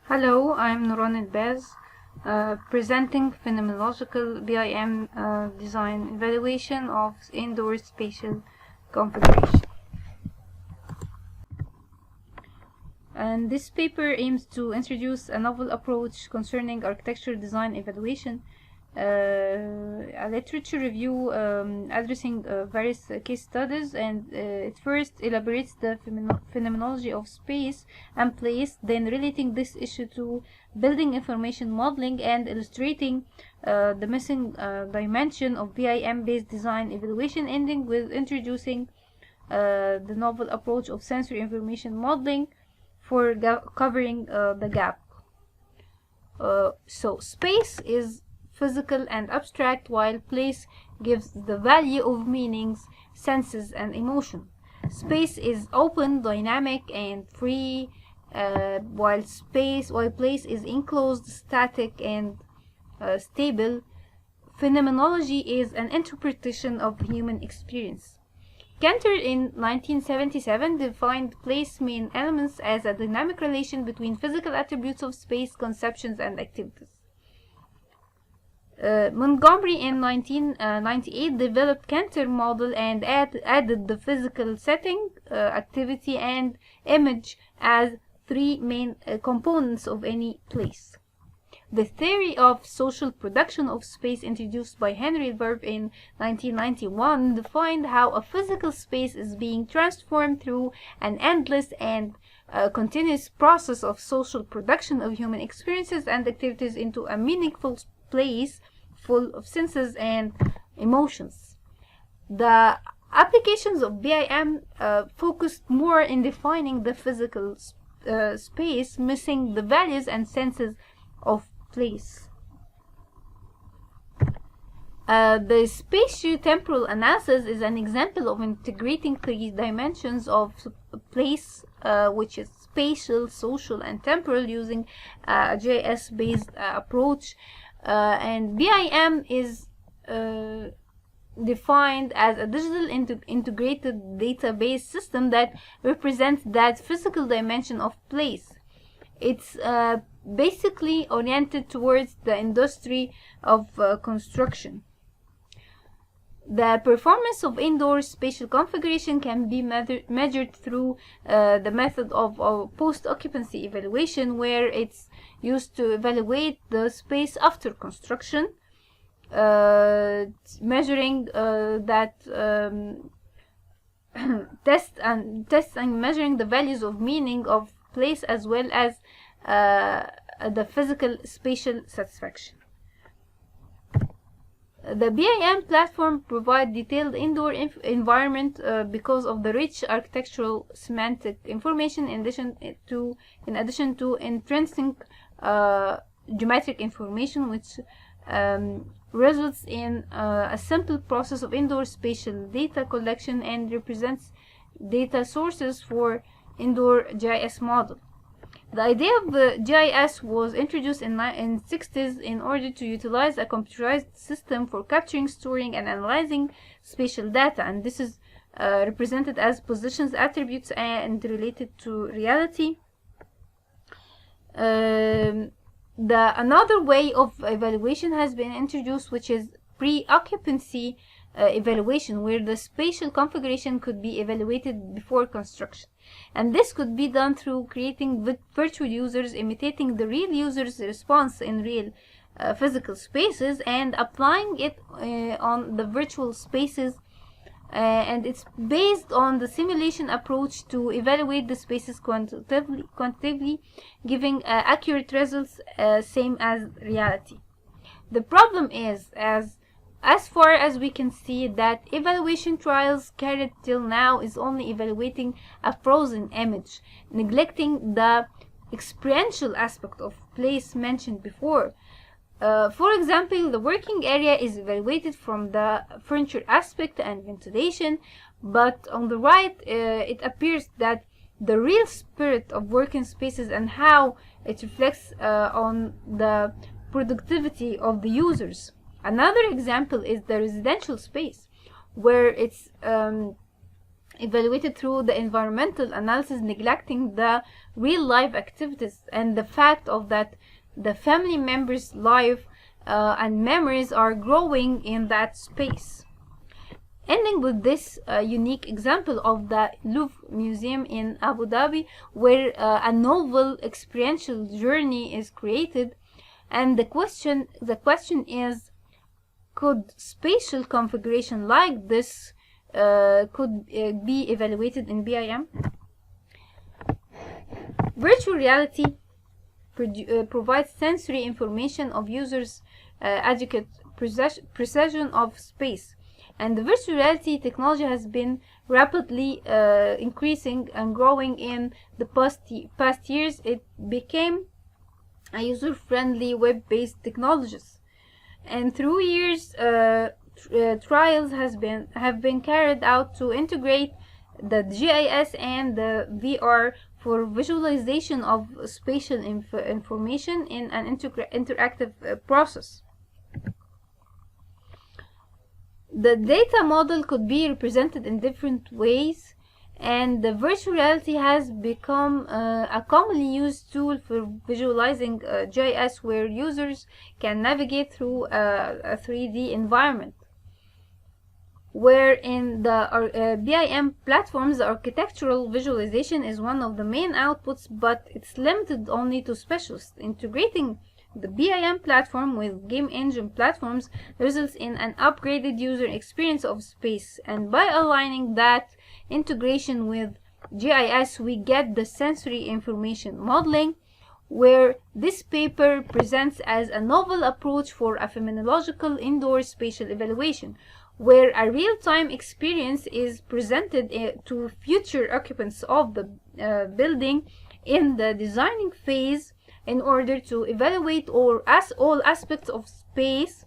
Hello, I'm Noran Elbaz, presenting Phenomenological BIM design evaluation of indoor spatial configuration. And this paper aims to introduce a novel approach concerning architecture design evaluation, a literature review addressing various case studies, and it first elaborates the phenomenology of space and place, then relating this issue to building information modeling and illustrating the missing dimension of BIM-based design evaluation, ending with introducing the novel approach of sensory information modeling for covering the gap. So space is physical and abstract, while place gives the value of meanings, senses, and emotion. Space is open, dynamic, and free, while place is enclosed, static, and stable. Phenomenology is an interpretation of human experience. Cantor in 1977 defined place main elements as a dynamic relation between physical attributes of space, conceptions, and activities. Montgomery in 1998 developed Cantor model and added the physical setting, activity, and image as three main components of any place. The theory of social production of space, introduced by Henry Verb in 1991, defined how a physical space is being transformed through an endless and continuous process of social production of human experiences and activities into a meaningful place full of senses and emotions. The applications of BIM focused more in defining the physical space, missing the values and senses of place. The spatio-temporal analysis is an example of integrating three dimensions of place, which is spatial, social, and temporal, using a GIS-based approach. And BIM is defined as a digital integrated database system that represents that physical dimension of place. It's basically oriented towards the industry of construction. The performance of indoor spatial configuration can be measured through the method of post-occupancy evaluation, where it's used to evaluate the space after construction, measuring test and measuring the values of meaning of place, as well as the physical spatial satisfaction. The BIM platform provides detailed indoor environment because of the rich architectural semantic information, in addition to intrinsic geometric information, which results in a simple process of indoor spatial data collection and represents data sources for indoor GIS model. The idea of the GIS was introduced in the 60s in order to utilize a computerized system for capturing, storing, and analyzing spatial data, and this is represented as positions, attributes, and related to reality. Another way of evaluation has been introduced, which is pre-occupancy evaluation, where the spatial configuration could be evaluated before construction. And this could be done through creating virtual users, imitating the real user's response in real physical spaces, and applying it on the virtual spaces. And it's based on the simulation approach to evaluate the spaces quantitatively, giving accurate results, same as reality. The problem is, as far as we can see, that evaluation trials carried till now is only evaluating a frozen image, neglecting the experiential aspect of place mentioned before. For example, the working area is evaluated from the furniture aspect and ventilation, but on the right it appears that the real spirit of working spaces and how it reflects on the productivity of the users. Another example is the residential space, where it's evaluated through the environmental analysis, neglecting the real life activities and the fact of that the family members' life and memories are growing in that space. Ending with this unique example of the Louvre Museum in Abu Dhabi, where a novel experiential journey is created, and the question is, could spatial configuration like this could be evaluated in BIM? Virtual reality provides sensory information of users' adequate precision of space, and the virtual reality technology has been rapidly increasing and growing in the past years. It became a user-friendly web-based technologies, and through years trials have been carried out to integrate the GIS and the VR for visualization of spatial information in an interactive process. The data model could be represented in different ways, and the virtual reality has become a commonly used tool for visualizing GIS, where users can navigate through a 3D environment. Where in the BIM platforms, the architectural visualization is one of the main outputs, but it's limited only to specialists. Integrating the BIM platform with game engine platforms results in an upgraded user experience of space, and by aligning that integration with GIS, we get the sensory information modeling, where this paper presents as a novel approach for a phenomenological indoor spatial evaluation, where a real-time experience is presented to future occupants of the building in the designing phase, in order to evaluate all aspects of space,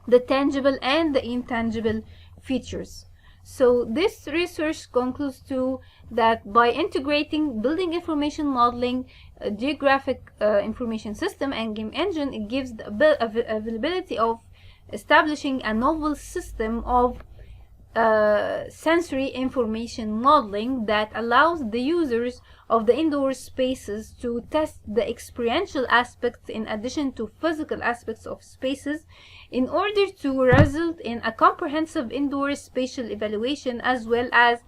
the tangible and the intangible features. So this research concludes to that by integrating building information modeling, geographic information system, and game engine, it gives the availability of establishing a novel system of sensory information modeling that allows the users of the indoor spaces to test the experiential aspects in addition to physical aspects of spaces, in order to result in a comprehensive indoor spatial evaluation, as well as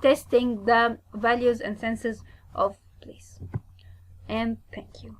testing the values and senses of place. And thank you.